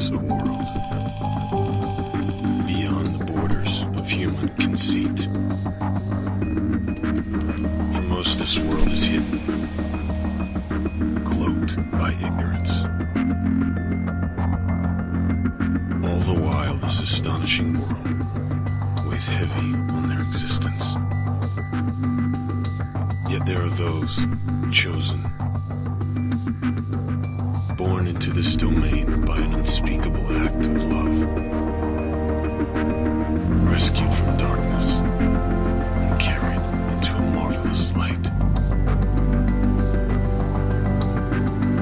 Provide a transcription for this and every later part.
is a world beyond the borders of human conceit. For most, this world is hidden, cloaked by ignorance. All the while, this astonishing world weighs heavy on their existence. Yet there are those chosen, born into this domain by an unspeakable act of love, rescued from darkness and carried into a marvelous light.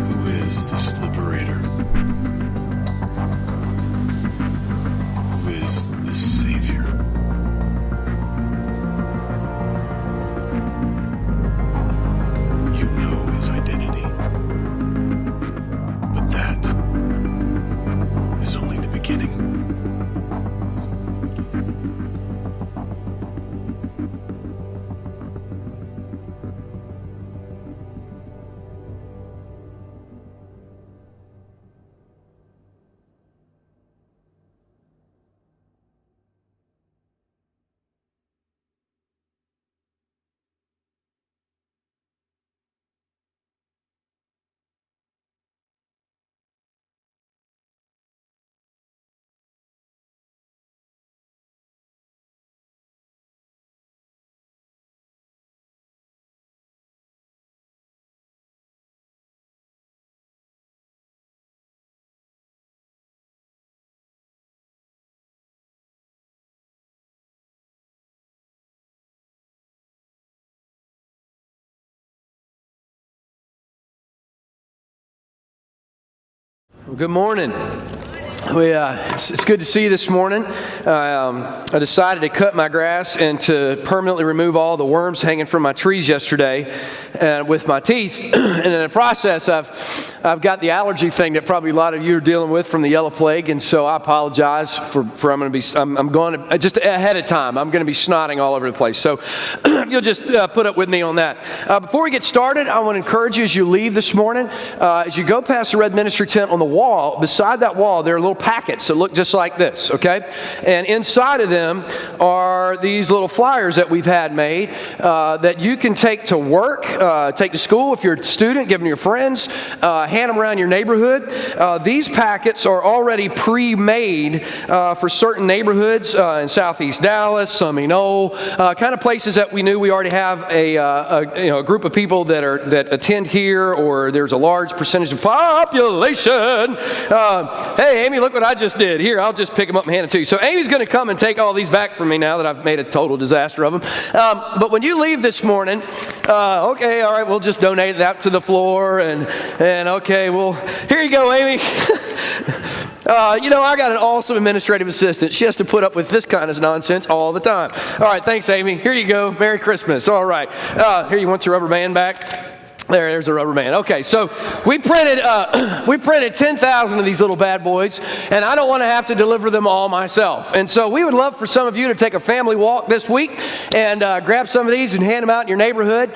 Who is this liberator? Who is this savior? You know his identity. But that is only the beginning. Good morning. It's good to see you this morning. I decided to cut my grass and to permanently remove all the worms hanging from my trees yesterday with my teeth. And in the process, I've got the allergy thing that probably a lot of you are dealing with from the yellow plague, and so I apologize for I'm going to just ahead of time. I'm going to be snotting all over the place. So you'll just put up with me on that. Before we get started, I want to encourage you as you leave this morning, as you go past the red ministry tent on the wall, beside that wall, there are little packets that look just like this, okay? And inside of them are these little flyers that we've had made that you can take to work, take to school if you're a student, give them to your friends, hand them around your neighborhood. These packets are already pre-made for certain neighborhoods in southeast Dallas, Summey Knoll, kind of places that we knew we already have a group of people that attend here, or there's a large percentage of population. Hey, Amy, look what I just did. Here, I'll just pick them up and hand it to you. So Amy's going to come and take all these back from me now that I've made a total disaster of them. But when you leave this morning, okay, all right, we'll just donate that to the floor, and okay, well, here you go, Amy. I got an awesome administrative assistant. She has to put up with this kind of nonsense all the time. All right, thanks, Amy. Here you go. Merry Christmas. All right. Here, you want your rubber band back? There's a rubber band. Okay, so we printed 10,000 of these little bad boys, and I don't want to have to deliver them all myself. And so we would love for some of you to take a family walk this week and grab some of these and hand them out in your neighborhood.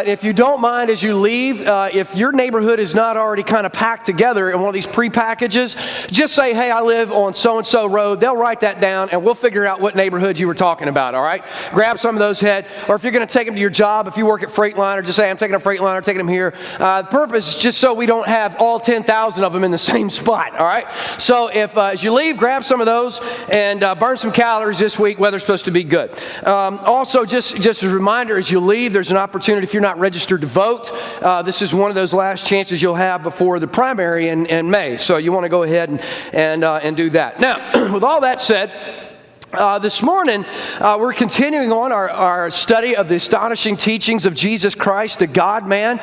If you don't mind, as you leave, if your neighborhood is not already kind of packed together in one of these pre-packages, just say, hey, I live on so-and-so road. They'll write that down, and we'll figure out what neighborhood you were talking about, all right? Grab some of those head, or if you're going to take them to your job, if you work at Freightliner, just say, I'm taking a Freightliner, taking them here. The purpose is just so we don't have all 10,000 of them in the same spot, all right? So if as you leave, grab some of those and burn some calories this week. Weather's supposed to be good. Also, just as a reminder, as you leave, there's an opportunity if you're not registered to vote. This is one of those last chances you'll have before the primary in May. So you want to go ahead and do that. Now, with all that said, this morning, we're continuing on our study of the astonishing teachings of Jesus Christ, the God-man,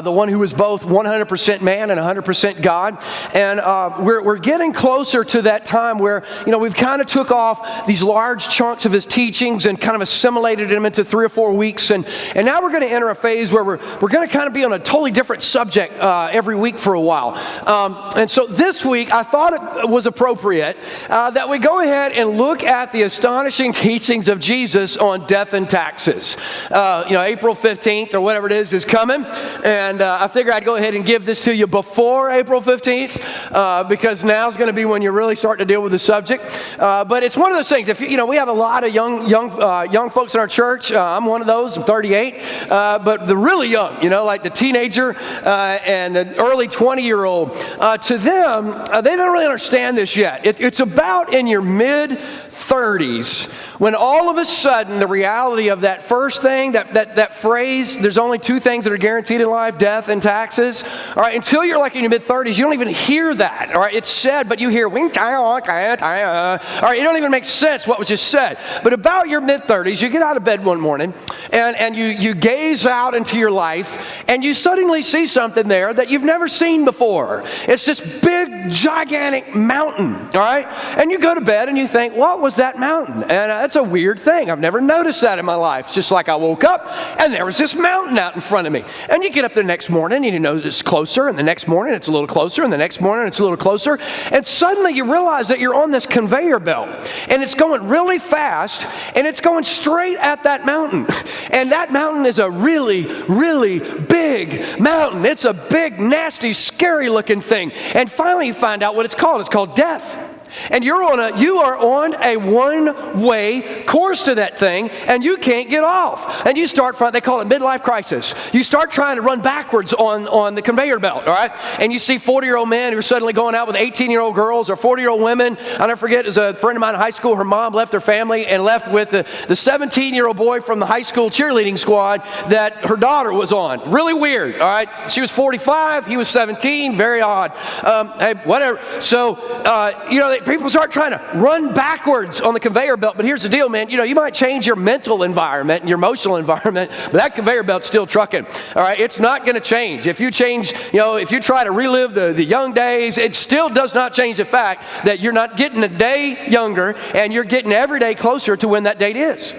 the one who was both 100% man and 100% God. And we're getting closer to that time where, we've kind of took off these large chunks of his teachings and kind of assimilated them into 3 or 4 weeks. And now we're going to enter a phase where we're going to kind of be on a totally different subject every week for a while. And so this week, I thought it was appropriate that we go ahead and look at the the astonishing teachings of Jesus on death and taxes. April 15th or whatever it is coming. And I figure I'd go ahead and give this to you before April 15th because now's going to be when you're really starting to deal with the subject. But it's one of those things. If we have a lot of young folks in our church. I'm one of those. I'm 38. But the really young, like the teenager and the early 20-year-old, to them, they don't really understand this yet. It's about in your mid-30s when all of a sudden the reality of that first thing, that phrase, there's only two things that are guaranteed in life, death and taxes. All right, until you're like in your mid-30s, you don't even hear that. All right, it's said, but you hear wing all right, it don't even make sense what was just said. But about your mid-30s, you get out of bed one morning and you gaze out into your life and you suddenly see something there that you've never seen before. It's this big, gigantic mountain, all right? And you go to bed and you think, what was that mountain? And that's a weird thing. I've never noticed that in my life. It's just like I woke up and there was this mountain out in front of me. And you get up the next morning and you know it's closer, and the next morning it's a little closer, and the next morning it's a little closer. And suddenly you realize that you're on this conveyor belt and it's going really fast and it's going straight at that mountain. And that mountain is a really, really big mountain. It's a big, nasty, scary looking thing. And finally you find out what it's called. It's called death. And you are on a one-way course to that thing, and you can't get off. And you start they call it midlife crisis. You start trying to run backwards on the conveyor belt, all right? And you see 40-year-old men who are suddenly going out with 18-year-old girls or 40-year-old women. I'll never forget, as a friend of mine in high school, her mom left her family and left with the 17-year-old boy from the high school cheerleading squad that her daughter was on. Really weird, all right? She was 45, he was 17, very odd. Hey, whatever. So, people start trying to run backwards on the conveyor belt. But here's the deal, man. You might change your mental environment and your emotional environment, but that conveyor belt's still trucking. All right, it's not going to change. If you change, if you try to relive the young days, it still does not change the fact that you're not getting a day younger and you're getting every day closer to when that date is.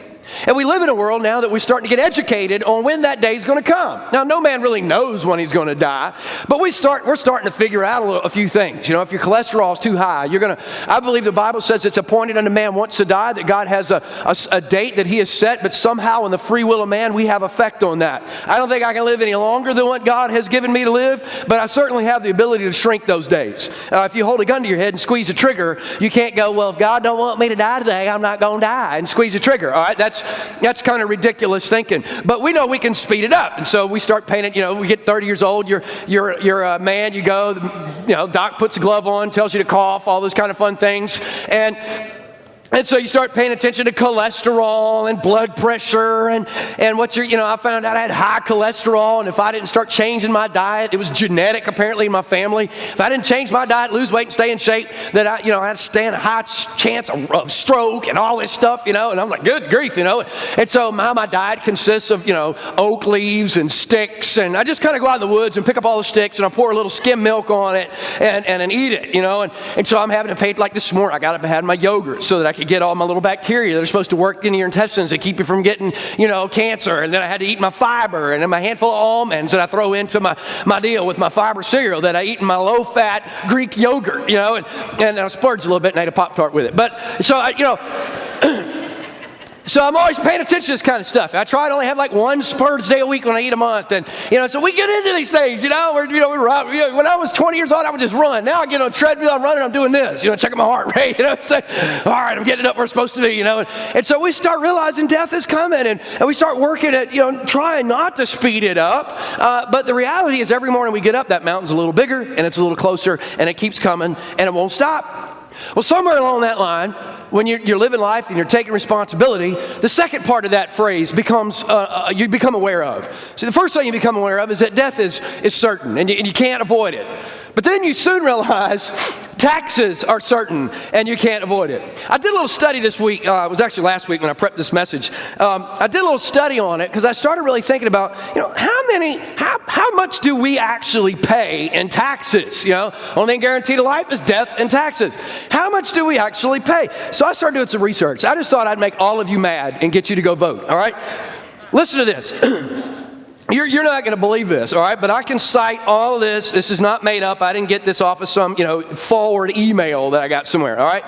And we live in a world now that we're starting to get educated on when that day is going to come. Now, no man really knows when he's going to die, but we're starting to figure out a few things. If your cholesterol is too high, I believe the Bible says it's appointed unto man once to die, that God has a date that he has set, but somehow in the free will of man, we have effect on that. I don't think I can live any longer than what God has given me to live, but I certainly have the ability to shrink those days. If you hold a gun to your head and squeeze the trigger, you can't go, well, if God don't want me to die today, I'm not going to die, and squeeze the trigger. All right, that's kind of ridiculous thinking. But we know we can speed it up. And so we start paying it, we get 30 years old, you're a man, you go, doc puts a glove on, tells you to cough, all those kind of fun things. And so you start paying attention to cholesterol and blood pressure and I found out I had high cholesterol, and if I didn't start changing my diet, it was genetic apparently in my family. If I didn't change my diet, lose weight and stay in shape, that I had to stand a high chance of stroke and all this stuff, and I'm like, good grief, And so my diet consists of, oak leaves and sticks, and I just kind of go out in the woods and pick up all the sticks and I pour a little skim milk on it and eat it, and so I'm having to pay, like this morning, I got up and had my yogurt so that I could get all my little bacteria that are supposed to work in your intestines and keep you from getting, cancer. And then I had to eat my fiber and then my handful of almonds that I throw into my deal with my fiber cereal that I eat in my low-fat Greek yogurt, and I splurged a little bit and ate a Pop-Tart with it. But so So I'm always paying attention to this kind of stuff. I try to only have like one splurge day a week when I eat a month. And, so we get into these things, when I was 20 years old, I would just run. Now I get on a treadmill, I'm running, I'm doing this, checking my heart rate, say, all right, I'm getting up where I'm supposed to be, And so we start realizing death is coming, and we start working at, trying not to speed it up. But the reality is every morning we get up, that mountain's a little bigger, and it's a little closer, and it keeps coming, and it won't stop. Well, somewhere along that line, when you're living life and you're taking responsibility, the second part of that phrase becomes, you become aware of. So the first thing you become aware of is that death is certain, and you can't avoid it. But then you soon realize taxes are certain, and you can't avoid it. I did a little study this week. It was actually last week when I prepped this message. I did a little study on it because I started really thinking about, how much do we actually pay in taxes? Only thing guaranteed to life is death and taxes. How much do we actually pay? So I started doing some research. I just thought I'd make all of you mad and get you to go vote, all right? Listen to this. You're not going to believe this, all right? But I can cite all of this. This is not made up. I didn't get this off of some, forward email that I got somewhere, all right?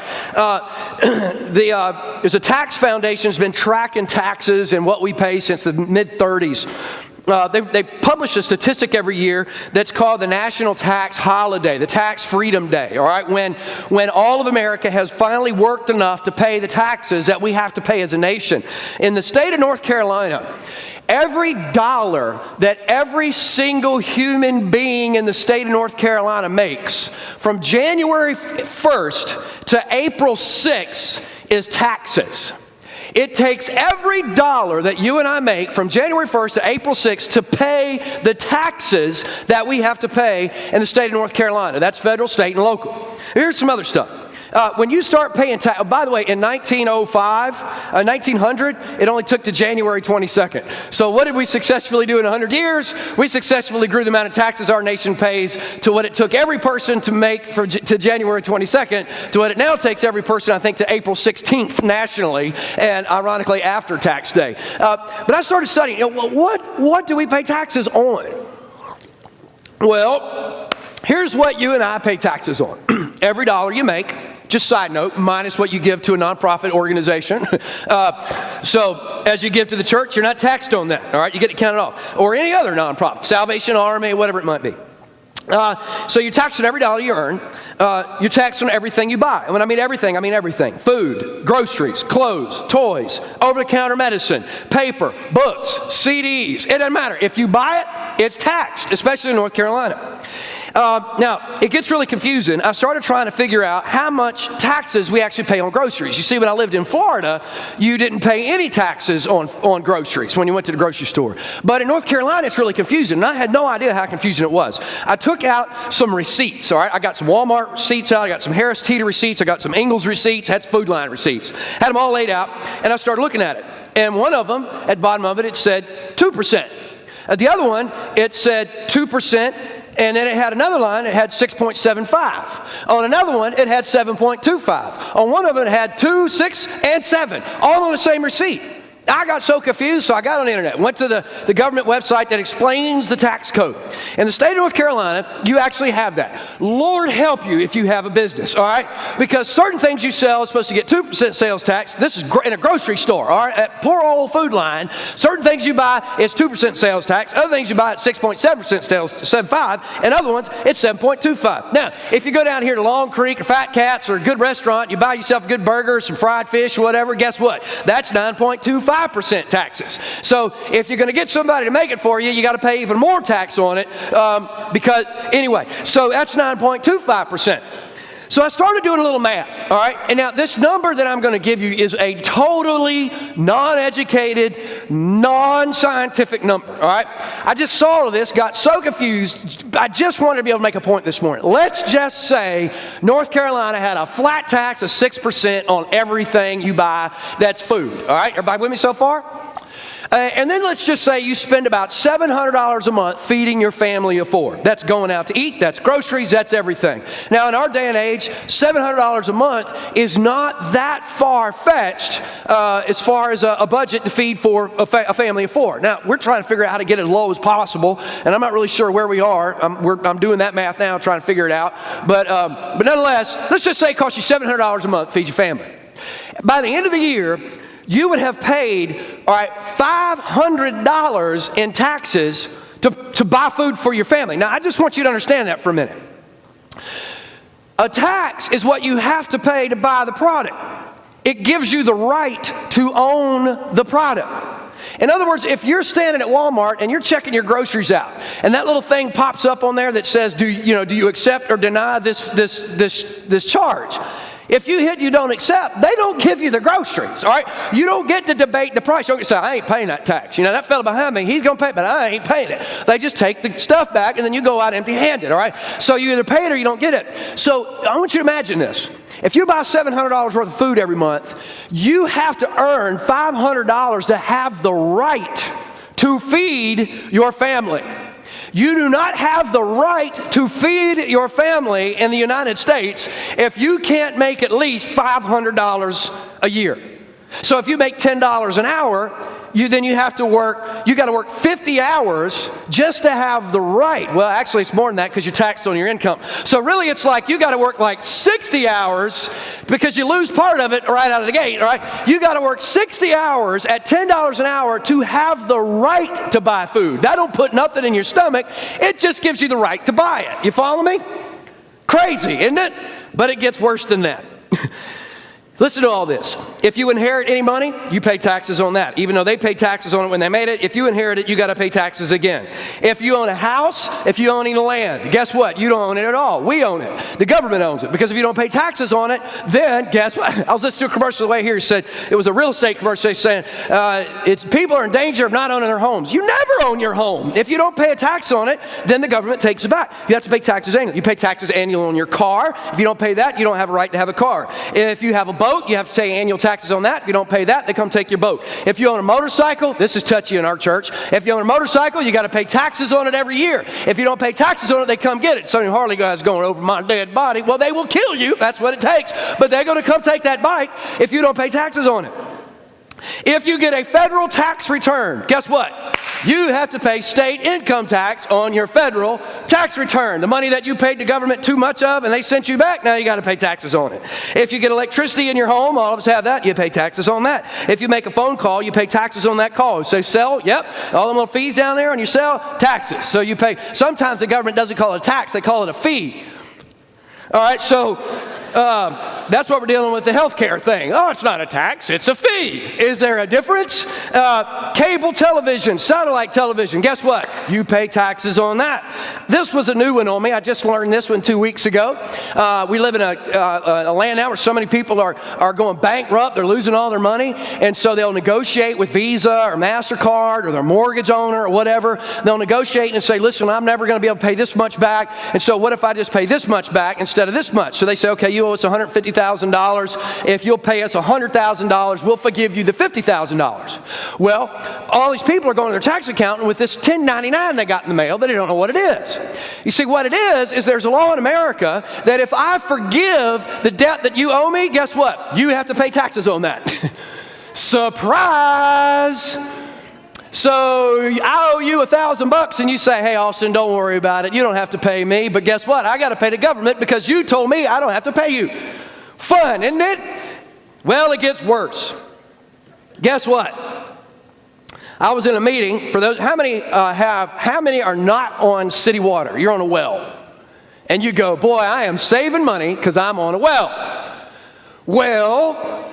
There's a tax foundation that's been tracking taxes and what we pay since the mid-'30s. They publish a statistic every year that's called the National Tax Holiday, the Tax Freedom Day, all right? When all of America has finally worked enough to pay the taxes that we have to pay as a nation. In the state of North Carolina, every dollar that every single human being in the state of North Carolina makes from January 1st to April 6th is taxes. It takes every dollar that you and I make from January 1st to April 6th to pay the taxes that we have to pay in the state of North Carolina. That's federal, state, and local. Here's some other stuff. When you start paying tax, by the way, in 1900, it only took to January 22nd. So what did we successfully do in 100 years? We successfully grew the amount of taxes our nation pays to what it took every person to make to January 22nd to what it now takes every person, I think, to April 16th nationally, and ironically after tax day. But I started studying, what do we pay taxes on? Well, here's what you and I pay taxes on. Every dollar you make, just side note, minus what you give to a nonprofit organization. So as you give to the church, you're not taxed on that, all right? You get it counted off. Or any other nonprofit, Salvation Army, whatever it might be. So you're taxed on every dollar you earn. You're taxed on everything you buy. And when I mean everything, I mean everything. Food, groceries, clothes, toys, over-the-counter medicine, paper, books, CDs. It doesn't matter. If you buy it, it's taxed, especially in North Carolina. Now, it gets really confusing. I started trying to figure out how much taxes we actually pay on groceries. You see, when I lived in Florida, you didn't pay any taxes on groceries when you went to the grocery store. But in North Carolina, it's really confusing, and I had no idea how confusing it was. I took out some receipts, all right? I got some Walmart receipts out. I got some Harris Teeter receipts. I got some Ingles receipts. Had some Food Line receipts. Had them all laid out, and I started looking at it. And one of them, at the bottom of it, it said 2%. At the other one, it said 2%. And then it had another line, it had 6.75. On another one, it had 7.25. On one of them, it had 2, 6, and 7, all on the same receipt. I got so confused, so I got on the internet, went to the government website that explains the tax code. In the state of North Carolina, you actually have that. Lord help you if you have a business, all right? Because certain things you sell is supposed to get 2% sales tax. This is in a grocery store, all right? At poor old Food Line, certain things you buy, it's 2% sales tax. Other things you buy, it's 6.7% sales, 7.5, and other ones, it's 7.25. Now, if you go down here to Long Creek or Fat Cats or a good restaurant, you buy yourself a good burger, some fried fish or whatever, guess what? That's 9.25%. 5% taxes. So if you're going to get somebody to make it for you, you got to pay even more tax on it because anyway, so that's 9.25%. So I started doing a little math, all right? And now this number that I'm going to give you is a totally non-educated, non-scientific number, all right? I just saw this, got so confused, I just wanted to be able to make a point this morning. Let's just say North Carolina had a flat tax of 6% on everything you buy that's food, all right? Everybody with me so far? And then let's just say you spend about $700 a month feeding your family of 4. That's going out to eat, that's groceries, that's everything. Now, in our day and age, $700 a month is not that far-fetched as far as a budget to feed for a family of 4. Now, we're trying to figure out how to get it as low as possible, and I'm not really sure where we are. I'm doing that math now, trying to figure it out. But nonetheless, let's just say it costs you $700 a month to feed your family. By the end of the year, you would have paid, all right, $500 in taxes to buy food for your family. Now, I just want you to understand that for a minute. A tax is what you have to pay to buy the product. It gives you the right to own the product. In other words, if you're standing at Walmart and you're checking your groceries out, and that little thing pops up on there that says, do you accept or deny this charge? If you hit you don't accept, they don't give you the groceries, all right? You don't get to debate the price. You don't get to say, I ain't paying that tax. That fella behind me, he's going to pay it, but I ain't paying it. They just take the stuff back, and then you go out empty-handed, all right? So you either pay it or you don't get it. So I want you to imagine this. If you buy $700 worth of food every month, you have to earn $500 to have the right to feed your family. You do not have the right to feed your family in the United States if you can't make at least $500 a year. So if you make $10 an hour, then you have to work, you got to work 50 hours just to have the right. Well, actually, it's more than that because you're taxed on your income. So really, it's like you got to work like 60 hours because you lose part of it right out of the gate, all right? You got to work 60 hours at $10 an hour to have the right to buy food. That don't put nothing in your stomach. It just gives you the right to buy it. You follow me? Crazy, isn't it? But it gets worse than that. Listen to all this. If you inherit any money, you pay taxes on that. Even though they paid taxes on it when they made it, if you inherit it, you got to pay taxes again. If you own a house, if you own any land, guess what? You don't own it at all. We own it. The government owns it. Because if you don't pay taxes on it, then guess what? I was listening to a commercial the way here. He said, it was a real estate commercial saying, people are in danger of not owning their homes. You never own your home. If you don't pay a tax on it, then the government takes it back. You have to pay taxes annually. You pay taxes annually on your car. If you don't pay that, you don't have a right to have a car. If you have a boat, you have to pay annual taxes on that. If you don't pay that, they come take your boat. If you own a motorcycle, this is touchy in our church. If you own a motorcycle, you got to pay taxes on it every year. If you don't pay taxes on it, they come get it. Some Harley guys going over my dead body. Well, they will kill you if that's what it takes. But they're going to come take that bike if you don't pay taxes on it. If you get a federal tax return, guess what? You have to pay state income tax on your federal tax return. The money that you paid the government too much of and they sent you back, now you got to pay taxes on it. If you get electricity in your home, all of us have that, you pay taxes on that. If you make a phone call, you pay taxes on that call. So cell, yep, all them little fees down there on your cell, taxes. So you pay, sometimes the government doesn't call it a tax, they call it a fee. All right, so that's what we're dealing with the healthcare thing. Oh, it's not a tax, it's a fee. Is there a difference? Cable television, satellite television, guess what? You pay taxes on that. This was a new one on me. I just learned this one 2 weeks ago. We live in a land now where so many people are going bankrupt. They're losing all their money. And so they'll negotiate with Visa or MasterCard or their mortgage owner or whatever. They'll negotiate and say, listen, I'm never going to be able to pay this much back. And so what if I just pay this much back instead of this much? So they say, okay, you owe us $150,000. If you'll pay us $100,000, we'll forgive you the $50,000. Well, all these people are going to their tax accountant with this 1099 they got in the mail that they don't know what it is. You see, what it is there's a law in America that if I forgive the debt that you owe me, guess what? You have to pay taxes on that. Surprise! So I owe you $1,000 and you say, hey, Austin, don't worry about it. You don't have to pay me. But guess what? I got to pay the government because you told me I don't have to pay you. Fun, isn't it? Well, it gets worse. Guess what? I was in a meeting for those. How many are not on city water? You're on a well. And you go, boy, I am saving money because I'm on a well. Well,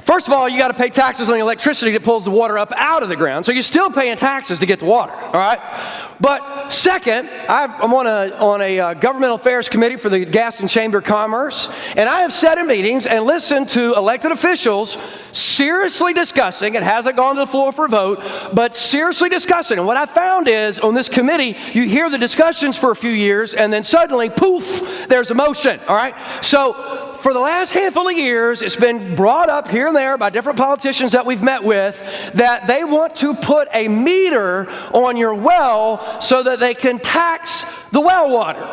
first of all, you got to pay taxes on the electricity that pulls the water up out of the ground. So you're still paying taxes to get the water, all right? But second, I'm on a governmental affairs committee for the Gaston Chamber of Commerce, and I have sat in meetings and listened to elected officials seriously discussing, it hasn't gone to the floor for a vote, but seriously discussing. And what I found is on this committee, you hear the discussions for a few years, and then suddenly, poof, there's a motion, all right? So for the last handful of years, it's been brought up here and there by different politicians that we've met with that they want to put a meter on your well so that they can tax the well water.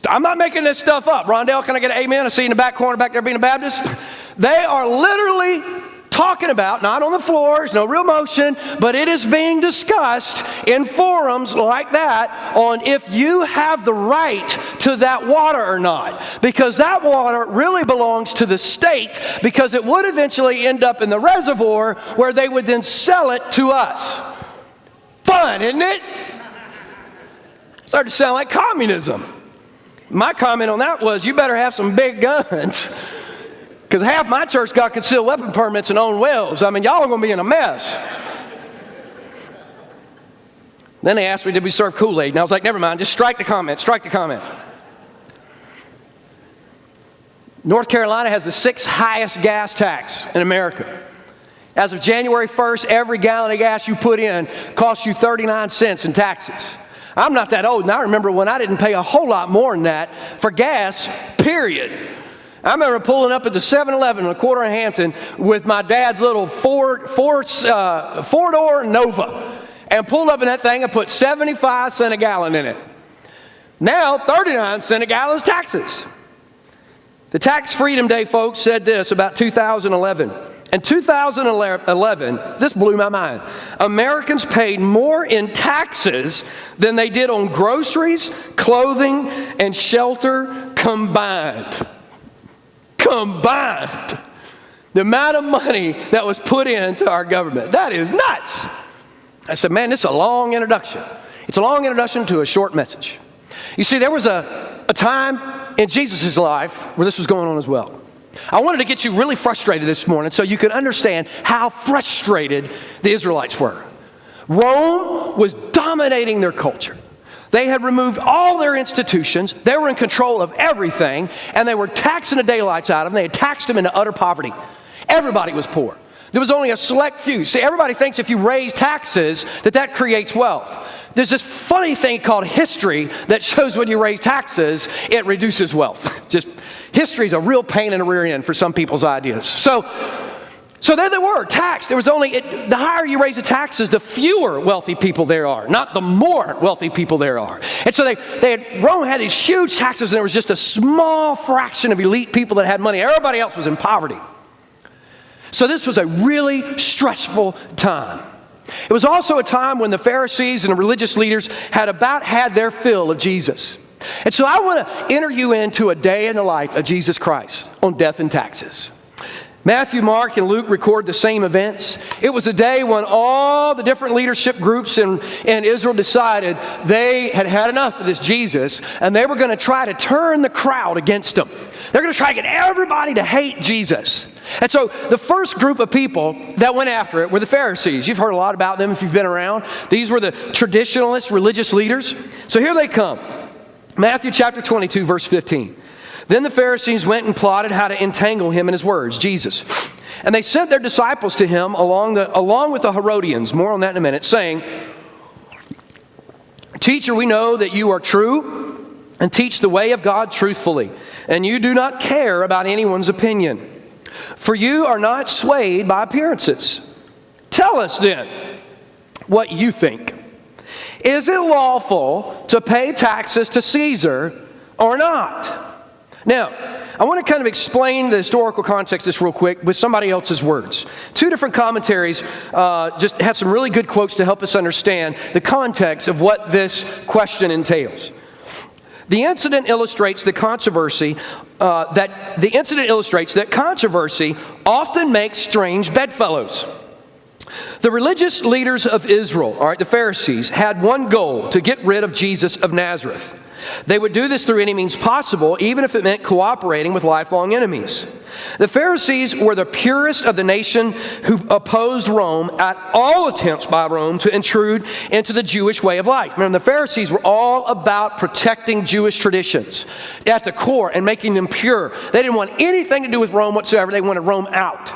I'm not making this stuff up. Rondell, can I get an amen? I see you in the back corner back there being a Baptist. They are literally talking about, not on the floor, there's no real motion, but it is being discussed in forums like that on if you have the right to that water or not. Because that water really belongs to the state because it would eventually end up in the reservoir where they would then sell it to us. Fun, isn't it? It started to sound like communism. My comment on that was, you better have some big guns. Because half my church got concealed weapon permits and own wells. I mean, y'all are going to be in a mess. Then they asked me, did we serve Kool-Aid? And I was like, never mind, just strike the comment, strike the comment. North Carolina has the 6th highest gas tax in America. As of January 1st, every gallon of gas you put in costs you 39 cents in taxes. I'm not that old, and I remember when I didn't pay a whole lot more than that for gas, period. I remember pulling up at the 7-Eleven in a quarter of Hampton with my dad's little four-door Nova and pulled up in that thing and put 75 cents a gallon in it. Now, 39 cents a gallon is taxes. The Tax Freedom Day folks said this about 2011. In 2011, this blew my mind. Americans paid more in taxes than they did on groceries, clothing, and shelter combined. Combined. The amount of money that was put into our government. That is nuts. I said, man, this is a long introduction. It's a long introduction to a short message. You see, there was a time in Jesus' life where this was going on as well. I wanted to get you really frustrated this morning so you could understand how frustrated the Israelites were. Rome was dominating their culture. They had removed all their institutions. They were in control of everything, and they were taxing the daylights out of them. They had taxed them into utter poverty. Everybody was poor. There was only a select few. See, everybody thinks if you raise taxes that creates wealth. There's this funny thing called history that shows when you raise taxes, it reduces wealth. Just history is a real pain in the rear end for some people's ideas. So there they were, taxed. There was only, the higher you raise the taxes, the fewer wealthy people there are, not the more wealthy people there are. And so Rome had these huge taxes, and there was just a small fraction of elite people that had money. Everybody else was in poverty. So this was a really stressful time. It was also a time when the Pharisees and the religious leaders had about had their fill of Jesus. And so I want to enter you into a day in the life of Jesus Christ on death and taxes. Matthew, Mark, and Luke record the same events. It was a day when all the different leadership groups in Israel decided they had had enough of this Jesus, and they were going to try to turn the crowd against him. They're going to try to get everybody to hate Jesus. And so the first group of people that went after it were the Pharisees. You've heard a lot about them if you've been around. These were the traditionalist religious leaders. So here they come. Matthew chapter 22, verse 15. Then the Pharisees went and plotted how to entangle him in his words, Jesus. And they sent their disciples to him along with the Herodians, more on that in a minute, saying, Teacher, we know that you are true and teach the way of God truthfully, and you do not care about anyone's opinion. For you are not swayed by appearances. Tell us then what you think. Is it lawful to pay taxes to Caesar or not? Now, I want to kind of explain the historical context of this real quick with somebody else's words. Two different commentaries just had some really good quotes to help us understand the context of what this question entails. The incident illustrates that controversy often makes strange bedfellows. The religious leaders of Israel, all right, the Pharisees, had one goal: to get rid of Jesus of Nazareth. They would do this through any means possible, even if it meant cooperating with lifelong enemies. The Pharisees were the purest of the nation who opposed Rome at all attempts by Rome to intrude into the Jewish way of life. Remember, the Pharisees were all about protecting Jewish traditions at the core and making them pure. They didn't want anything to do with Rome whatsoever. They wanted Rome out.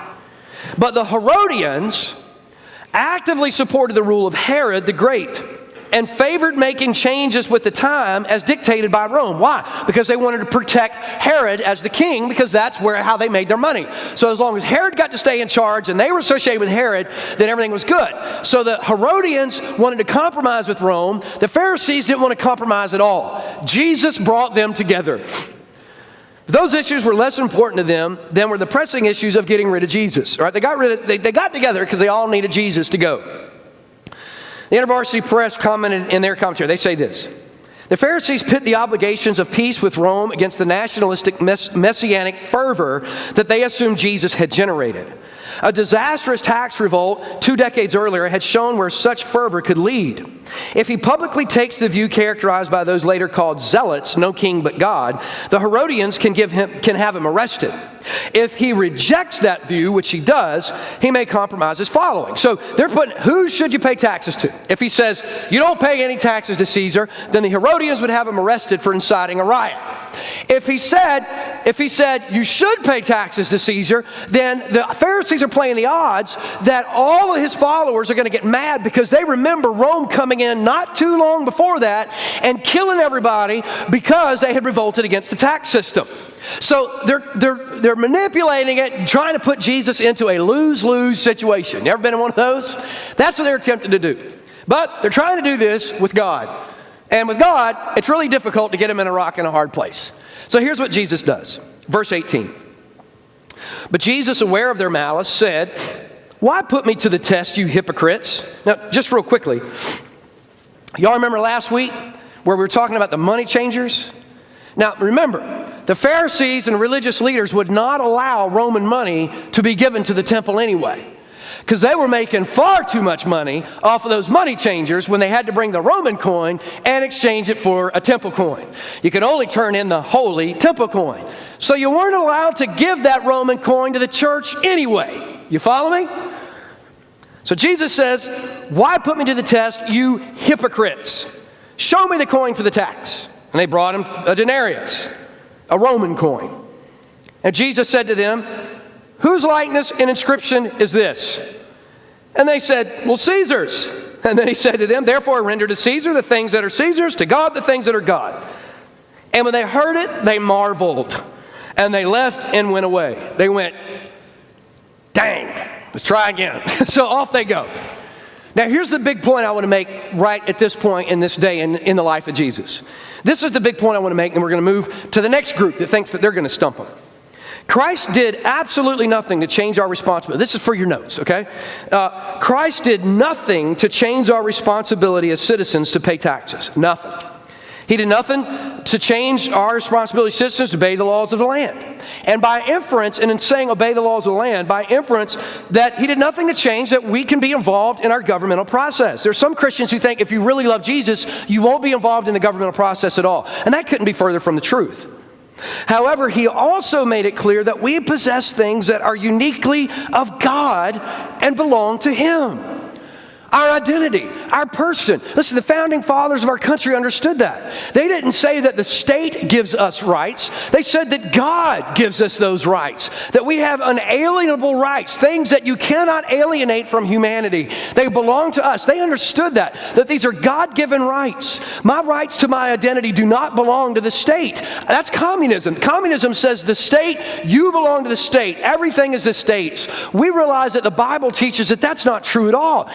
But the Herodians actively supported the rule of Herod the Great and favored making changes with the time as dictated by Rome. Why? Because they wanted to protect Herod as the king, because that's how they made their money. So as long as Herod got to stay in charge and they were associated with Herod, then everything was good. So the Herodians wanted to compromise with Rome. The Pharisees didn't want to compromise at all. Jesus brought them together. Those issues were less important to them than were the pressing issues of getting rid of Jesus. All right? They got together because they all needed Jesus to go. The InterVarsity Press commented in their commentary. They say this: the Pharisees pit the obligations of peace with Rome against the nationalistic messianic fervor that they assumed Jesus had generated. A disastrous tax revolt 2 decades earlier had shown where such fervor could lead. If he publicly takes the view characterized by those later called zealots, no king but God, the Herodians can have him arrested. If he rejects that view, which he does, he may compromise his following. So they're putting, who should you pay taxes to? If he says, you don't pay any taxes to Caesar, then the Herodians would have him arrested for inciting a riot. If he said you should pay taxes to Caesar, then the Pharisees are playing the odds that all of his followers are going to get mad because they remember Rome coming in not too long before that and killing everybody because they had revolted against the tax system. So they're manipulating it and trying to put Jesus into a lose-lose situation. You ever been in one of those? That's what they're attempting to do. But they're trying to do this with God. And with God, it's really difficult to get him in a rock and a hard place. So here's what Jesus does. Verse 18. But Jesus, aware of their malice, said, "Why put me to the test, you hypocrites?" Now, just real quickly, y'all remember last week where we were talking about the money changers? Now, remember, the Pharisees and religious leaders would not allow Roman money to be given to the temple anyway, because they were making far too much money off of those money changers when they had to bring the Roman coin and exchange it for a temple coin. You could only turn in the holy temple coin. So you weren't allowed to give that Roman coin to the church anyway. You follow me? So Jesus says, "Why put me to the test, you hypocrites? Show me the coin for the tax." And they brought him a denarius, a Roman coin. And Jesus said to them, "Whose likeness and inscription is this?" And they said, "Well, Caesar's." And then he said to them, "Therefore render to Caesar the things that are Caesar's, to God the things that are God." And when they heard it, they marveled. And they left and went away. They went, "Dang, let's try again." So off they go. Now here's the big point I want to make right at this point in this day in the life of Jesus. This is the big point I want to make, and we're going to move to the next group that thinks that they're going to stump him. Christ did absolutely nothing to change our responsibility. This is for your notes, okay? Christ did nothing to change our responsibility as citizens to pay taxes. Nothing. He did nothing to change our responsibility as citizens to obey the laws of the land. And by inference, and in saying obey the laws of the land, by inference that he did nothing to change that we can be involved in our governmental process. There's some Christians who think if you really love Jesus, you won't be involved in the governmental process at all. And that couldn't be further from the truth. However, he also made it clear that we possess things that are uniquely of God and belong to him. Our identity, our person. Listen, the founding fathers of our country understood that. They didn't say that the state gives us rights. They said that God gives us those rights. That we have unalienable rights, things that you cannot alienate from humanity. They belong to us. They understood that these are God-given rights. My rights to my identity do not belong to the state. That's communism. Communism says the state, you belong to the state. Everything is the state's. We realize that the Bible teaches that that's not true at all.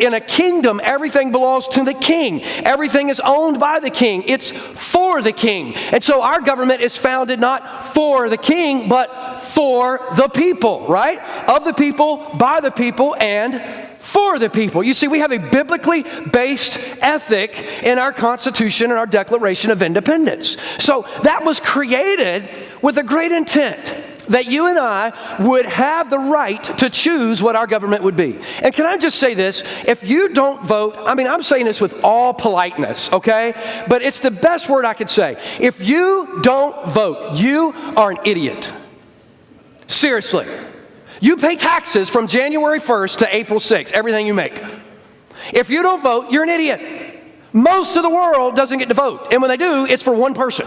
In a kingdom, everything belongs to the king. Everything is owned by the king. It's for the king. And so our government is founded not for the king, but for the people, right? Of the people, by the people, and for the people. You see, we have a biblically based ethic in our Constitution and our Declaration of Independence. So that was created with a great intent, that you and I would have the right to choose what our government would be. And can I just say this? If you don't vote, I'm saying this with all politeness, okay? But it's the best word I could say. If you don't vote, you are an idiot. Seriously. You pay taxes from January 1st to April 6th, everything you make. If you don't vote, you're an idiot. Most of the world doesn't get to vote. And when they do, it's for one person.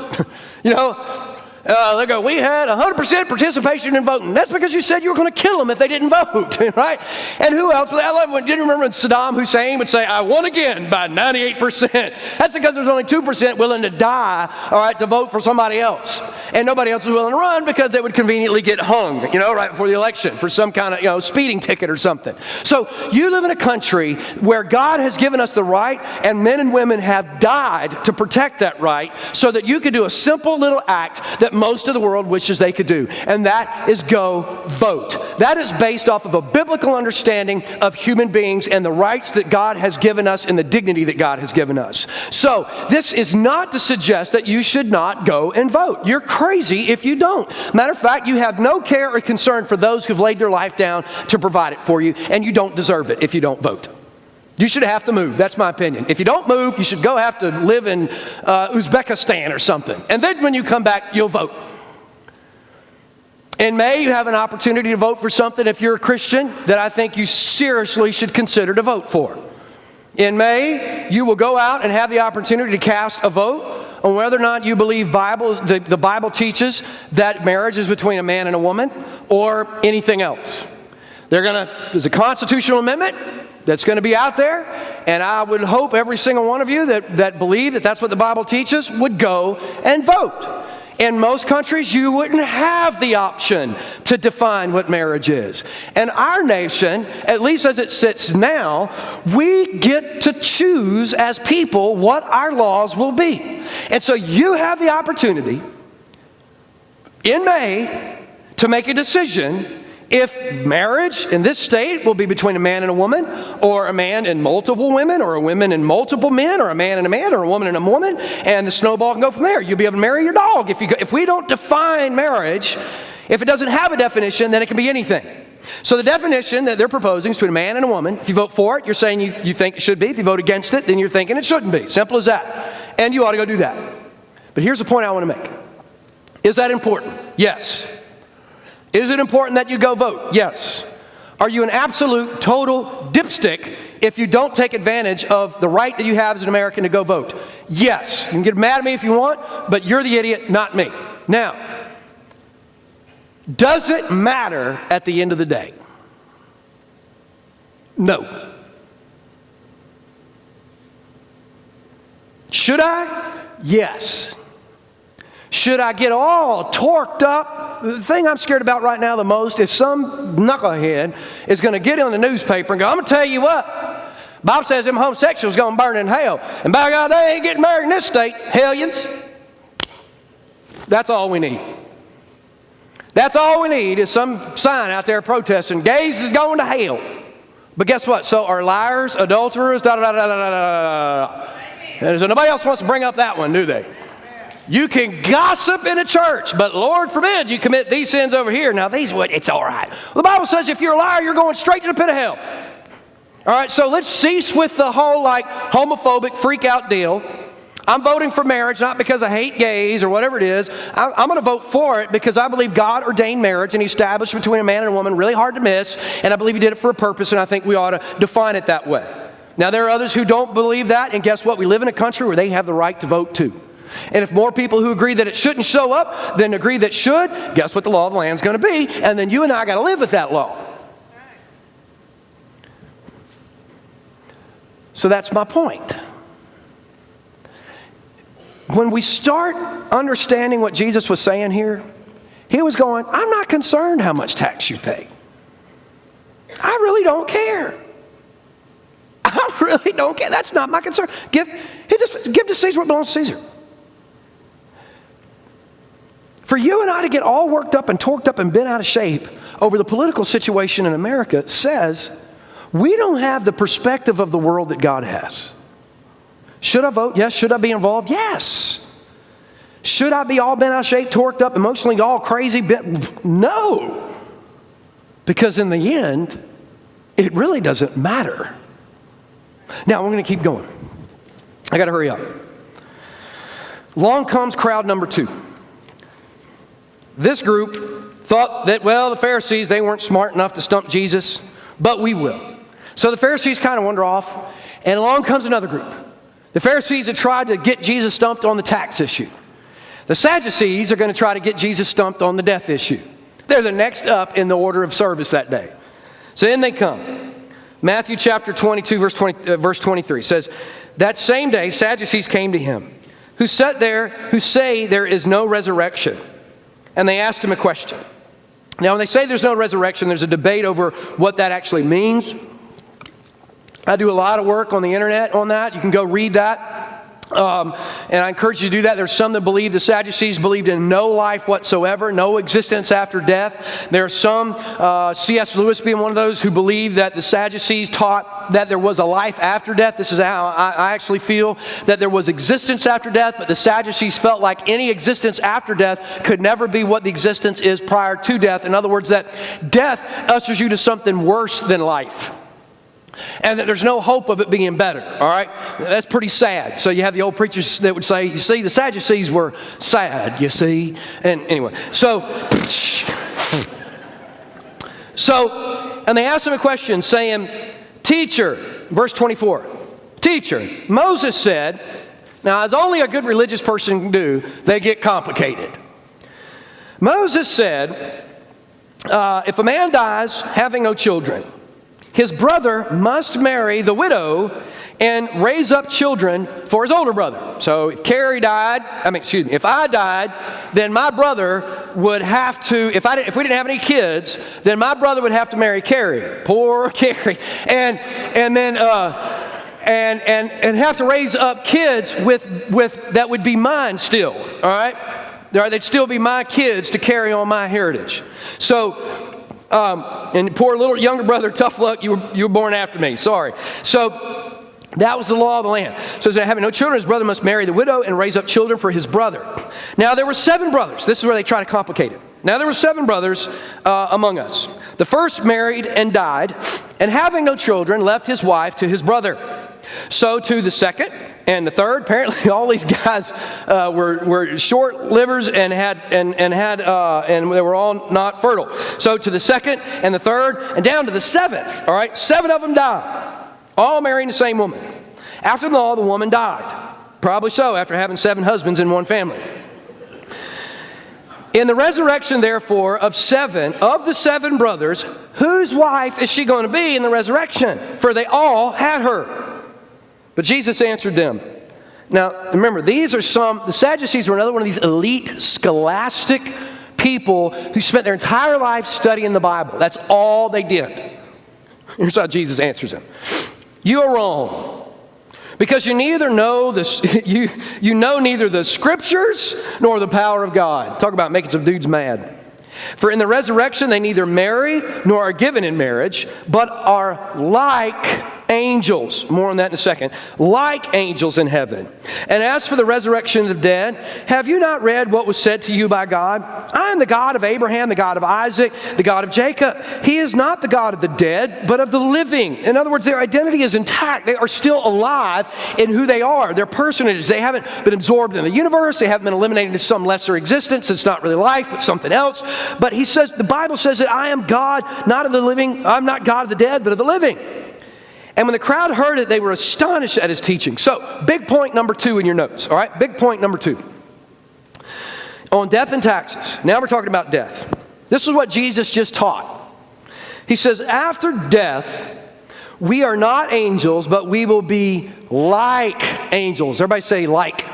They go, "We had 100% participation in voting." That's because you said you were going to kill them if they didn't vote, right? And who else? I love when, did you remember when Saddam Hussein would say, "I won again by 98%. That's because there's only 2% willing to die, all right, to vote for somebody else. And nobody else was willing to run because they would conveniently get hung, right before the election for some kind of, speeding ticket or something. So you live in a country where God has given us the right, and men and women have died to protect that right so that you could do a simple little act that most of the world wishes they could do, and that is go vote. That is based off of a biblical understanding of human beings and the rights that God has given us and the dignity that God has given us. So this is not to suggest that you should not go and vote. You're crazy if you don't. Matter of fact, you have no care or concern for those who've laid their life down to provide it for you, and you don't deserve it if you don't vote. You should have to move. That's my opinion. If you don't move, you should go have to live in Uzbekistan or something. And then when you come back, you'll vote. In May, you have an opportunity to vote for something, if you're a Christian, that I think you seriously should consider to vote for. In May, you will go out and have the opportunity to cast a vote on whether or not you believe the Bible teaches that marriage is between a man and a woman or anything else. There's a constitutional amendment that's going to be out there, and I would hope every single one of you that believe that that's what the Bible teaches would go and vote. In most countries, you wouldn't have the option to define what marriage is. And our nation, at least as it sits now, we get to choose as people what our laws will be. And so you have the opportunity in May to make a decision if marriage in this state will be between a man and a woman, or a man and multiple women, or a woman and multiple men, or a man and a man, or a woman and a woman, and the snowball can go from there. You'll be able to marry your dog. If we don't define marriage, if it doesn't have a definition, then it can be anything. So the definition that they're proposing is between a man and a woman. If you vote for it, you're saying you think it should be. If you vote against it, then you're thinking it shouldn't be. Simple as that. And you ought to go do that. But here's the point I want to make. Is that important? Yes. Is it important that you go vote? Yes. Are you an absolute, total dipstick if you don't take advantage of the right that you have as an American to go vote? Yes. You can get mad at me if you want, but you're the idiot, not me. Now, does it matter at the end of the day? No. Should I? Yes. Should I get all torqued up? The thing I'm scared about right now the most is some knucklehead is going to get in the newspaper and go, I'm going to tell you what. Bible says them homosexuals going to burn in hell. And by God, they ain't getting married in this state. Hellions. That's all we need. That's all we need is some sign out there protesting, gays is going to hell. But guess what? So are liars, adulterers, da-da-da-da-da-da-da. And so nobody else wants to bring up that one, do they? You can gossip in a church, but Lord forbid you commit these sins over here. Now it's all right. Well, the Bible says if you're a liar, you're going straight to the pit of hell. All right, so let's cease with the whole homophobic freak out deal. I'm voting for marriage, not because I hate gays or whatever it is. I'm going to vote for it because I believe God ordained marriage and He established between a man and a woman, really hard to miss, and I believe He did it for a purpose, and I think we ought to define it that way. Now, there are others who don't believe that, and guess what? We live in a country where they have the right to vote too. And if more people who agree that it shouldn't show up than agree that should, guess what the law of the land is going to be? And then you and I got to live with that law. So that's my point. When we start understanding what Jesus was saying here, He was going, I'm not concerned how much tax you pay. I really don't care. I really don't care. That's not my concern. Give to Caesar what belongs to Caesar. For you and I to get all worked up and torqued up and bent out of shape over the political situation in America says we don't have the perspective of the world that God has. Should I vote? Yes. Should I be involved? Yes. Should I be all bent out of shape, torqued up, emotionally all crazy? No. Because in the end, it really doesn't matter. Now, we're going to keep going. I got to hurry up. Along comes crowd number 2. This group thought that, the Pharisees, they weren't smart enough to stump Jesus, but we will. So the Pharisees kind of wander off, and along comes another group. The Pharisees had tried to get Jesus stumped on the tax issue. The Sadducees are going to try to get Jesus stumped on the death issue. They're the next up in the order of service that day. So in they come. Matthew chapter 22, verse 23 says, that same day Sadducees came to him, who say there is no resurrection. And they asked him a question. Now, when they say there's no resurrection, there's a debate over what that actually means. I do a lot of work on the internet on that. You can go read that. And I encourage you to do that. There's some that believe the Sadducees believed in no life whatsoever, no existence after death. There are some, C.S. Lewis being one of those, who believe that the Sadducees taught that there was a life after death. This is how I actually feel, that there was existence after death, but the Sadducees felt like any existence after death could never be what the existence is prior to death. In other words, that death ushers you to something worse than life. And that there's no hope of it being better, all right? That's pretty sad. So you have the old preachers that would say, you see, the Sadducees were sad, you see. And anyway, and they asked him a question saying, Teacher, verse 24, Teacher, Moses said, now as only a good religious person can do, they get complicated. Moses said, if a man dies having no children, his brother must marry the widow and raise up children for his older brother. So if if I died, then my brother would have to, if we didn't have any kids, then my brother would have to marry Carrie. Poor Carrie. And then have to raise up kids with that would be mine still. All right? All right, they'd still be my kids to carry on my heritage. So, and poor little younger brother, tough luck, you were born after me. Sorry. So that was the law of the land. So having no children, his brother must marry the widow and raise up children for his brother. Now there were 7 brothers. This is where they try to complicate it. Now there were 7 brothers among us. The first married and died, and having no children, left his wife to his brother. So to the second and the third. Apparently, all these guys were short livers and they were all not fertile. So to the second and the third, and down to the 7th. All right, 7 of them died, all marrying the same woman. After the law, the woman died. Probably so, after having 7 husbands in one family. In the resurrection, therefore, of the 7 brothers, whose wife is she going to be in the resurrection? For they all had her. But Jesus answered them. Now, remember, the Sadducees were another one of these elite, scholastic people who spent their entire life studying the Bible. That's all they did. Here's how Jesus answers them. You are wrong, because you know neither the Scriptures nor the power of God. Talk about making some dudes mad. For in the resurrection they neither marry nor are given in marriage, but are like angels. More on that in a second. Like angels in heaven. And as for the resurrection of the dead, have you not read what was said to you by God? I am the God of Abraham, the God of Isaac, the God of Jacob. He is not the God of the dead, but of the living. In other words, their identity is intact. They are still alive in who they are. Their personages. They haven't been absorbed in the universe. They haven't been eliminated into some lesser existence. It's not really life, but something else. But he says, the Bible says that I am God, not of the living. I'm not God of the dead, but of the living. And when the crowd heard it, they were astonished at his teaching. So, big point number 2 in your notes, all right? Big point number 2. On death and taxes. Now we're talking about death. This is what Jesus just taught. He says, after death, we are not angels, but we will be like angels. Everybody say like.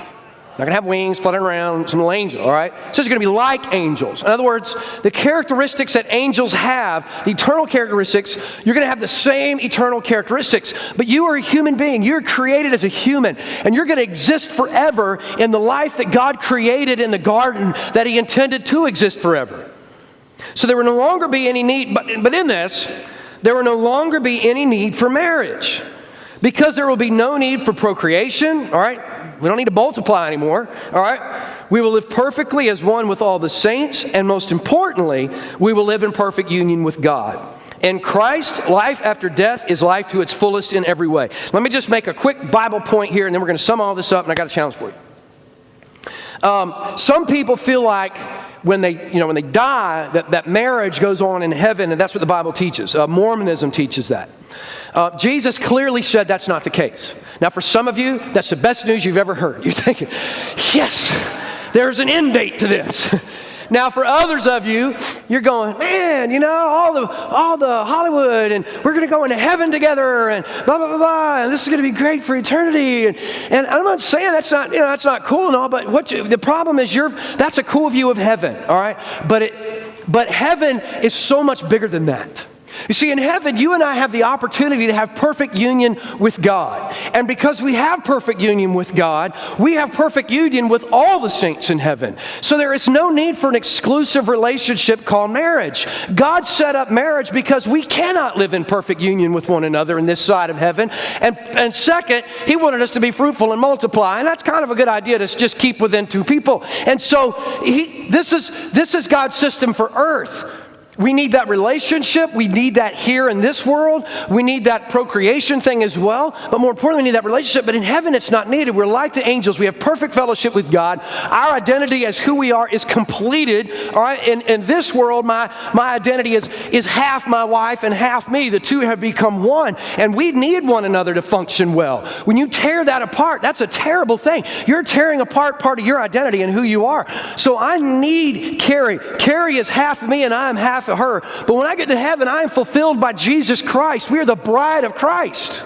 Not going to have wings fluttering around, some little angel, all right? So it's going to be like angels. In other words, the characteristics that angels have, the eternal characteristics, you're going to have the same eternal characteristics. But you are a human being. You're created as a human. And you're going to exist forever in the life that God created in the garden that He intended to exist forever. So there will no longer be any need, but in this, there will no longer be any need for marriage. Because there will be no need for procreation, all right? We don't need to multiply anymore, all right? We will live perfectly as one with all the saints, and most importantly, we will live in perfect union with God. In Christ, life after death is life to its fullest in every way. Let me just make a quick Bible point here, and then we're going to sum all this up, and I got a challenge for you. Some people feel like when they die, that marriage goes on in heaven, and that's what the Bible teaches. Mormonism teaches that. Jesus clearly said that's not the case. Now, for some of you, that's the best news you've ever heard. You're thinking, yes, there's an end date to this. Now, for others of you, you're going, man, all the Hollywood, and we're going to go into heaven together, and blah, blah, blah, blah, and this is going to be great for eternity. And I'm not saying that's not cool and all, but the problem is that's a cool view of heaven, all right? But heaven is so much bigger than that. You see, in heaven, you and I have the opportunity to have perfect union with God. And because we have perfect union with God, we have perfect union with all the saints in heaven. So there is no need for an exclusive relationship called marriage. God set up marriage because we cannot live in perfect union with one another in this side of heaven. And second, He wanted us to be fruitful and multiply. And that's kind of a good idea to just keep within 2 people. And so this is God's system for earth. We need that relationship. We need that here in this world. We need that procreation thing as well. But more importantly, we need that relationship. But in heaven, it's not needed. We're like the angels. We have perfect fellowship with God. Our identity as who we are is completed. All right. In this world, my identity is half my wife and half me. The two have become one. And we need one another to function well. When you tear that apart, that's a terrible thing. You're tearing apart part of your identity and who you are. So I need Carrie. Carrie is half of me and I am half of her. But when I get to heaven, I am fulfilled by Jesus Christ. We are the bride of Christ.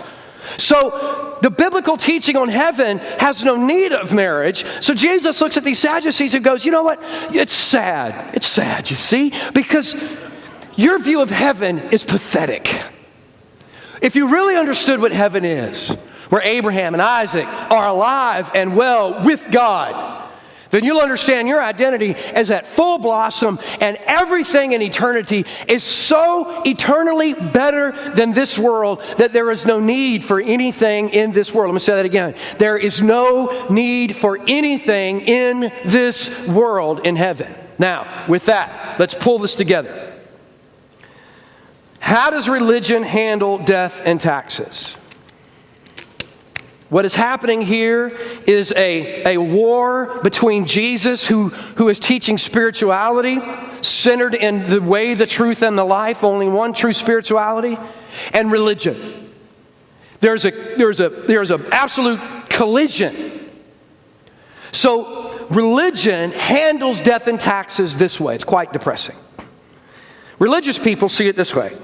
So the biblical teaching on heaven has no need of marriage. So Jesus looks at these Sadducees and goes, you know what? It's sad. It's sad, you see? Because your view of heaven is pathetic. If you really understood what heaven is, where Abraham and Isaac are alive and well with God, then you'll understand your identity is at full blossom, and everything in eternity is so eternally better than this world that there is no need for anything in this world. Let me say that again. There is no need for anything in this world in heaven. Now, with that, let's pull this together. How does religion handle death and taxes? What is happening here is a war between Jesus, who is teaching spirituality, centered in the way, the truth, and the life, only one true spirituality, and religion. There's a absolute collision. So religion handles death and taxes this way. It's quite depressing. Religious people see it this way.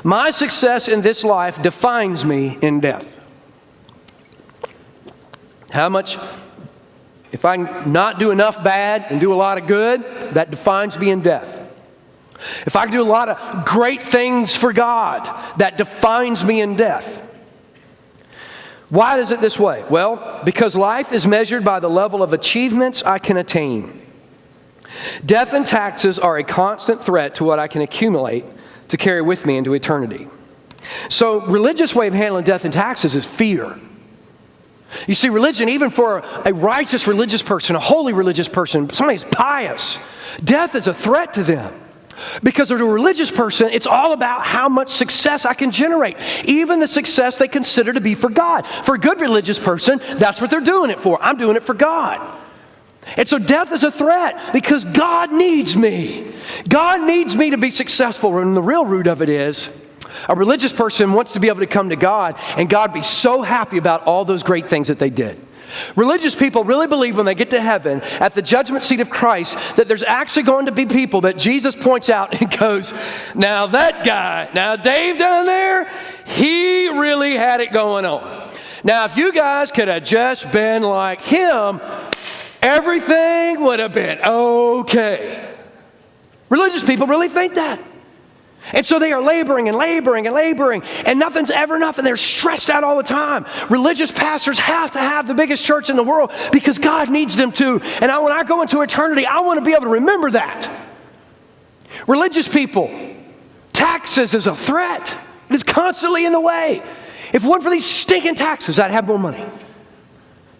My success in this life defines me in death. How much, if I not do enough bad and do a lot of good, that defines me in death. If I do a lot of great things for God, that defines me in death. Why is it this way? Well, because life is measured by the level of achievements I can attain. Death and taxes are a constant threat to what I can accumulate to carry with me into eternity. So, religious way of handling death and taxes is fear. You see, religion, even for a righteous religious person, a holy religious person, somebody who's pious, death is a threat to them. Because of a religious person, it's all about how much success I can generate. Even the success they consider to be for God. For a good religious person, that's what they're doing it for. I'm doing it for God. And so death is a threat because God needs me. God needs me to be successful. And the real root of it is, a religious person wants to be able to come to God and God be so happy about all those great things that they did. Religious people really believe when they get to heaven at the judgment seat of Christ that there's actually going to be people that Jesus points out and goes, now that guy, now Dave down there, he really had it going on. Now if you guys could have just been like him, everything would have been okay. Religious people really think that. And so they are laboring and laboring and laboring, and nothing's ever enough, and they're stressed out all the time. Religious pastors have to have the biggest church in the world because God needs them to. And when I go into eternity, I want to be able to remember that. Religious people, taxes is a threat. It is constantly in the way. If it weren't for these stinking taxes, I'd have more money.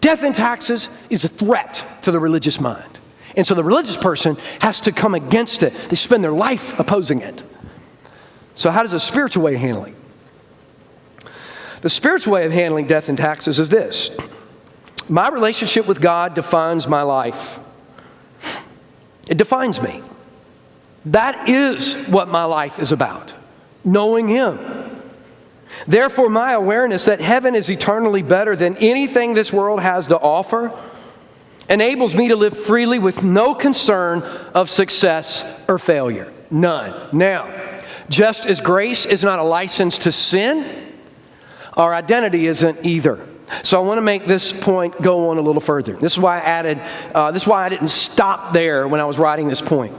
Death and taxes is a threat to the religious mind. And so the religious person has to come against it. They spend their life opposing it. So how does the spiritual way of handling? The spiritual way of handling death and taxes is this. My relationship with God defines my life. It defines me. That is what my life is about. Knowing Him. Therefore, my awareness that heaven is eternally better than anything this world has to offer enables me to live freely with no concern of success or failure. None. Now, just as grace is not a license to sin, our identity isn't either. So I want to make this point go on a little further. This is why I didn't stop there when I was writing this point.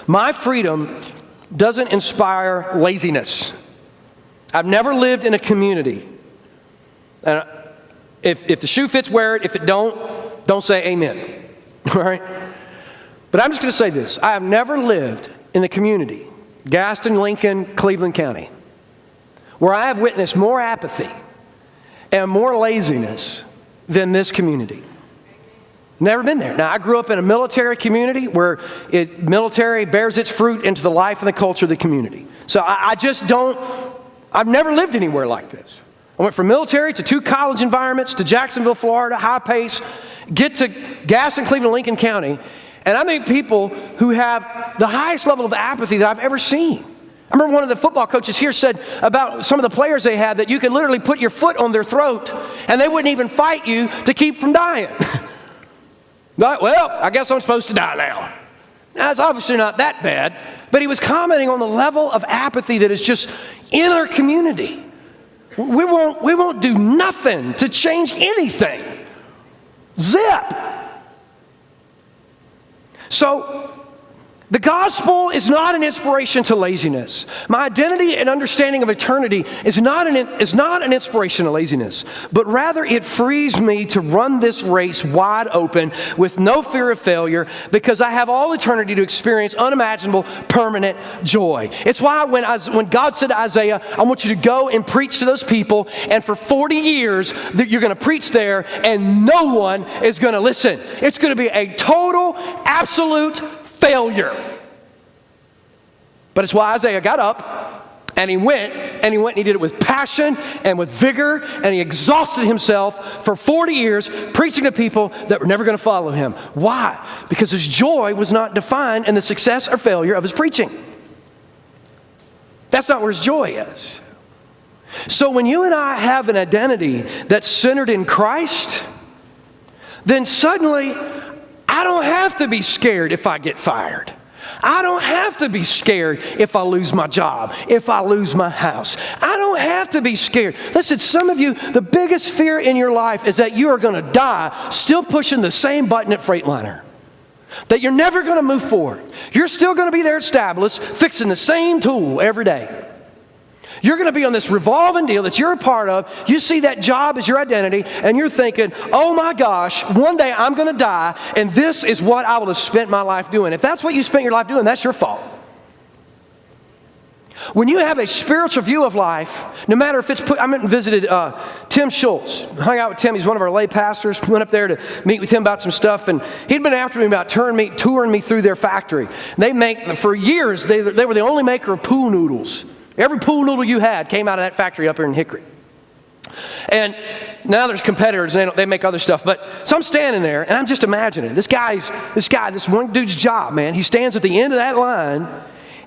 My freedom doesn't inspire laziness. I've never lived in a community. And if the shoe fits, wear it. If it don't say amen. All right? But I'm just going to say this. I have never lived in a community, Gaston, Lincoln, Cleveland County, where I have witnessed more apathy and more laziness than this community. Never been there. Now, I grew up in a military community where military bears its fruit into the life and the culture of the community. So I've never lived anywhere like this. I went from military to 2 college environments to Jacksonville, Florida, high pace, get to Gaston, Cleveland, Lincoln County, and I meet people who have the highest level of apathy that I've ever seen. I remember one of the football coaches here said about some of the players they had that you could literally put your foot on their throat and they wouldn't even fight you to keep from dying. Well, I guess I'm supposed to die now. Now, it's obviously not that bad, but he was commenting on the level of apathy that is just in our community. We won't do nothing to change anything. Zip. So, The gospel is not an inspiration to laziness. My identity and understanding of eternity is not an inspiration to laziness, but rather it frees me to run this race wide open with no fear of failure because I have all eternity to experience unimaginable, permanent joy. It's why when God said to Isaiah, I want you to go and preach to those people, and for 40 years that you're going to preach there and no one is going to listen. It's going to be a total, absolute failure. But it's why Isaiah got up and he went and he did it with passion and with vigor, and he exhausted himself for 40 years preaching to people that were never going to follow him. Why? Because his joy was not defined in the success or failure of his preaching. That's not where his joy is. So when you and I have an identity that's centered in Christ, then suddenly I don't have to be scared if I get fired. I don't have to be scared if I lose my job, if I lose my house. I don't have to be scared. Listen, some of you, the biggest fear in your life is that you are going to die still pushing the same button at Freightliner. That you're never going to move forward. You're still going to be there at Stabilis fixing the same tool every day. You're going to be on this revolving deal that you're a part of. You see that job as your identity, and you're thinking, oh my gosh, one day I'm going to die, and this is what I will have spent my life doing. If that's what you spent your life doing, that's your fault. When you have a spiritual view of life, no matter if it's I went and visited Tim Schultz. Hung out with Tim. He's one of our lay pastors. Went up there to meet with him about some stuff, and he'd been after me about touring me through their factory. They make, for years, they were the only maker of pool noodles. Every pool noodle you had came out of that factory up here in Hickory. And now there's competitors, and they make other stuff. But so I'm standing there, and I'm just imagining this one dude's job, man. He stands at the end of that line,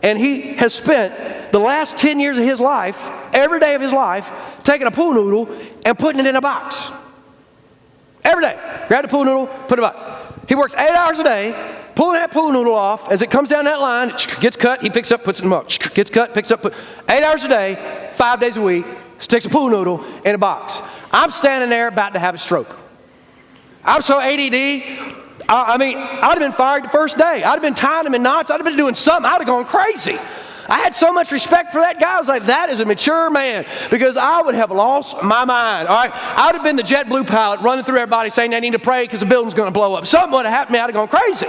and he has spent the last 10 years of his life, every day of his life, taking a pool noodle and putting it in a box. Every day. Grab the pool noodle, put it in a box. He works 8 hours a day, pulling that pool noodle off. As it comes down that line, it gets cut, he picks up, puts it in the box. Gets cut, picks up, 8 hours a day, 5 days a week, sticks a pool noodle in a box. I'm standing there about to have a stroke. I'm so ADD, I'd have been fired the first day. I'd have been tying him in knots. I'd have been doing something. I'd have gone crazy. I had so much respect for that guy. I was like, that is a mature man, because I would have lost my mind. All right, I'd have been the JetBlue pilot running through everybody saying they need to pray because the building's going to blow up. Something would have happened to me. I'd have gone crazy.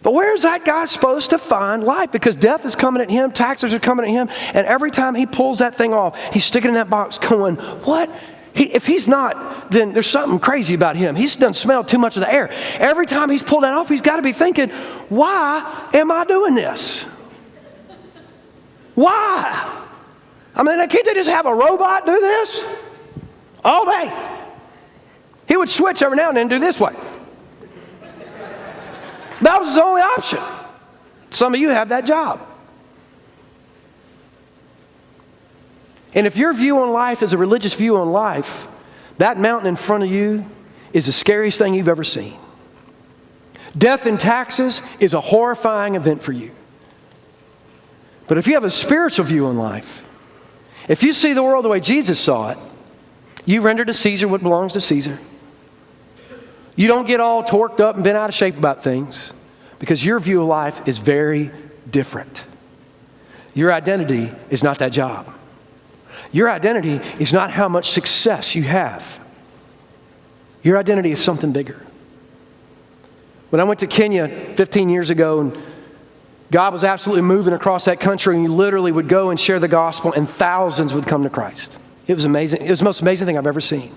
But where is that guy supposed to find life? Because death is coming at him, taxes are coming at him, and every time he pulls that thing off, he's sticking in that box going, what? If he's not, then there's something crazy about him. He's done smelled too much of the air. Every time he's pulled that off, he's got to be thinking, why am I doing this? Why? I mean, can't they just have a robot do this all day? He would switch every now and then and do this way. That was his only option. Some of you have that job. And if your view on life is a religious view on life, that mountain in front of you is the scariest thing you've ever seen. Death and taxes is a horrifying event for you. But if you have a spiritual view on life, if you see the world the way Jesus saw it, you render to Caesar what belongs to Caesar. You don't get all torqued up and bent out of shape about things, because your view of life is very different. Your identity is not that job. Your identity is not how much success you have. Your identity is something bigger. When I went to Kenya 15 years ago, and God was absolutely moving across that country, and you literally would go and share the gospel, and thousands would come to Christ. It was amazing. It was the most amazing thing I've ever seen.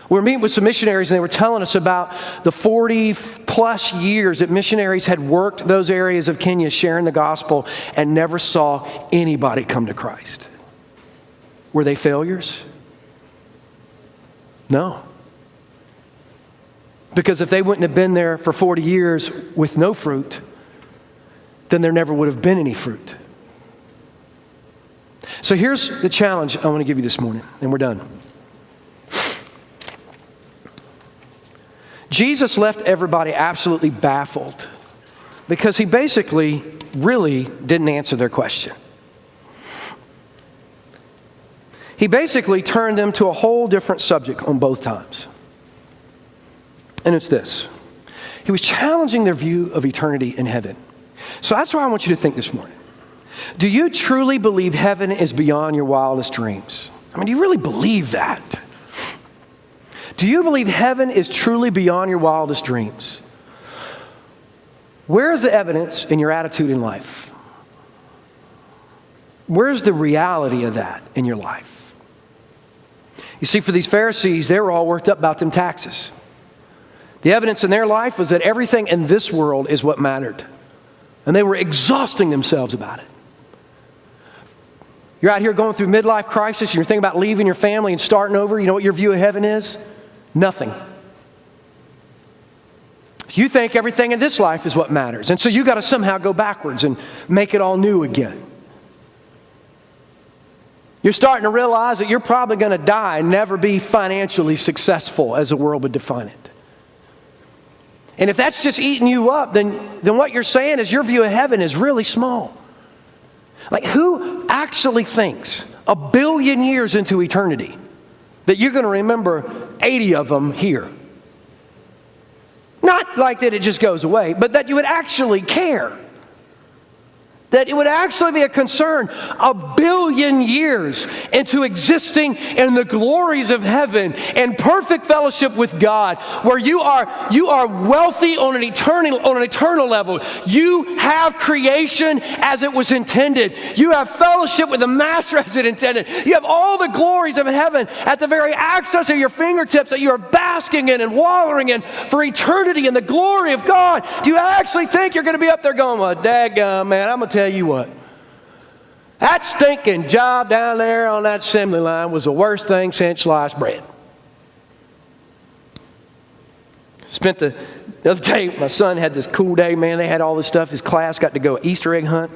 We were meeting with some missionaries, and they were telling us about the 40 plus years that missionaries had worked those areas of Kenya sharing the gospel and never saw anybody come to Christ. Were they failures? No. Because if they wouldn't have been there for 40 years with no fruit, then there never would have been any fruit. So here's the challenge I want to give you this morning, and we're done. Jesus left everybody absolutely baffled because he basically really didn't answer their question. He basically turned them to a whole different subject on both times. And it's this. He was challenging their view of eternity in heaven. So that's why I want you to think this morning. Do you truly believe heaven is beyond your wildest dreams? I mean, do you really believe that? Do you believe heaven is truly beyond your wildest dreams? Where is the evidence in your attitude in life? Where's the reality of that in your life? You see, for these Pharisees, they were all worked up about them taxes. The evidence in their life was that everything in this world is what mattered. And they were exhausting themselves about it. You're out here going through midlife crisis, and you're thinking about leaving your family and starting over. You know what your view of heaven is? Nothing. You think everything in this life is what matters. And so you got to somehow go backwards and make it all new again. You're starting to realize that you're probably going to die and never be financially successful as the world would define it. And if that's just eating you up, then what you're saying is your view of heaven is really small. Like, who actually thinks 1 billion years into eternity that you're going to remember 80 of them here? Not like that it just goes away, but that you would actually care. That it would actually be a concern 1 billion years into existing in the glories of heaven and perfect fellowship with God, where you are wealthy on an eternal level. You have creation as it was intended. You have fellowship with the Master as it intended. You have all the glories of heaven at the very access of your fingertips that you are basking in and wallowing in for eternity in the glory of God. Do you actually think you're going to be up there going, well, daggone, man, I'm going to tell you what. That stinking job down there on that assembly line was the worst thing since sliced bread. Spent the other day, my son had this cool day, man. They had all this stuff. His class got to go Easter egg hunt.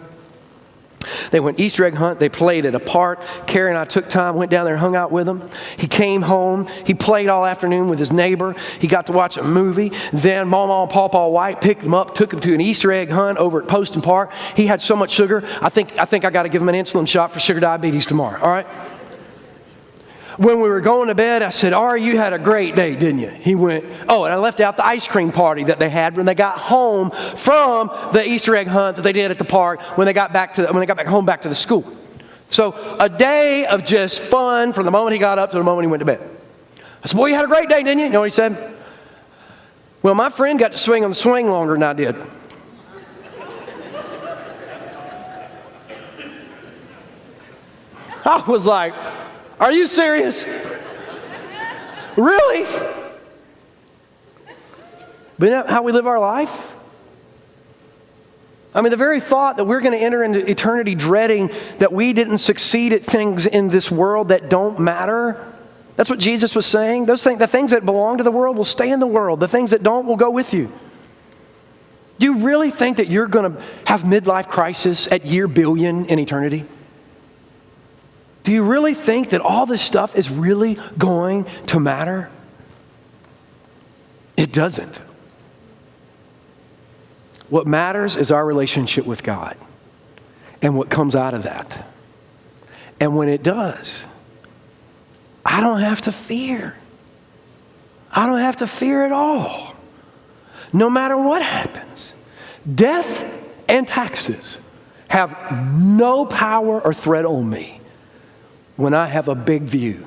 They went Easter egg hunt. They played at a park. Carrie and I took time, went down there and hung out with him. He came home. He played all afternoon with his neighbor. He got to watch a movie. Then Mama and Pawpaw White picked him up, took him to an Easter egg hunt over at Poston Park. He had so much sugar, I think I got to give him an insulin shot for sugar diabetes tomorrow, all right? When we were going to bed, I said, Ari, you had a great day, didn't you? He went, oh, and I left out the ice cream party that they had when they got home from the Easter egg hunt that they did at the park when they got back home back to the school. So a day of just fun from the moment he got up to the moment he went to bed. I said, boy, you had a great day, didn't you? You know what he said? Well, my friend got to swing on the swing longer than I did. I was like, are you serious? Really? But isn't that how we live our life? I mean, the very thought that we're going to enter into eternity dreading that we didn't succeed at things in this world that don't matter. That's what Jesus was saying. The things that belong to the world will stay in the world. The things that don't will go with you. Do you really think that you're going to have midlife crisis at year billion in eternity? Do you really think that all this stuff is really going to matter? It doesn't. What matters is our relationship with God and what comes out of that. And when it does, I don't have to fear. I don't have to fear at all. No matter what happens, death and taxes have no power or threat on me when I have a big view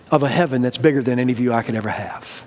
of a heaven that's bigger than any view I could ever have.